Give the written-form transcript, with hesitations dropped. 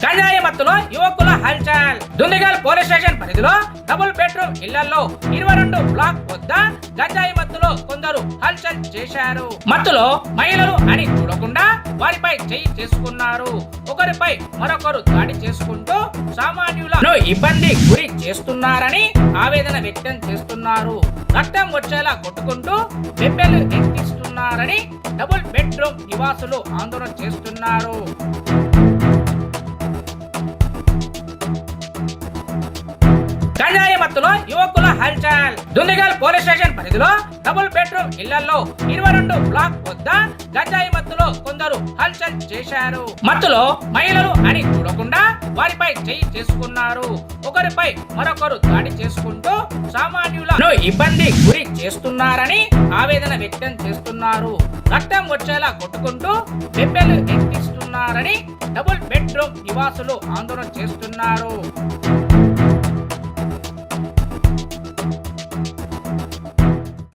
గంజాయి మత్తులో యువకుల హల్చల్. దుందిగల్ పోలీస్ స్టేషన్ పరిధిలో డబుల్ బెడ్రూమ్ ఇళ్లలో 22 బ్లాక్ వద్ద గంజాయి మత్తులో కొందరు హల్చల్ చేశారు. మత్తులో మహిళలు అని చూడకుండా వారిపై చేయి చేసుకున్నారు. ఒకరిపై మరొకరు దాడి చేసుకుంటూ సామాన్యులను ఇబ్బంది గురి చేస్తున్నారని ఆవేదన వ్యక్తం చేస్తున్నారు. రక్తం వచ్చేలా కొట్టుకుంటూ బెబ్బెలు ఎత్తిస్తున్నారని డబుల్ బెడ్రూమ్ నివాసులు ఆందోళన చేస్తున్నారు. గంజాయి మత్తులో యువకుల హల్చల్. దుందిగల్ పోలీస్ స్టేషన్ పరిధిలో డబుల్ బెడ్రూమ్ ఇళ్లలో 22 బ్లాక్ వద్ద గంజాయి మత్తులో కొందరు హల్చల్ చేశారు. మత్తులో మహిళలు అని చూడకుండా వారిపై చేయి చేసుకున్నారు. ఒకరిపై మరొకరు దాడి చేసుకుంటూ సామాన్యులను ఇబ్బంది గురి చేస్తున్నారని ఆవేదన వ్యక్తం చేస్తున్నారు. రక్తం వచ్చేలా కొట్టుకుంటూ బెబ్బెలు ఎత్తిస్తున్నారని డబుల్ బెడ్రూమ్ నివాసులు ఆందోళన చేస్తున్నారు.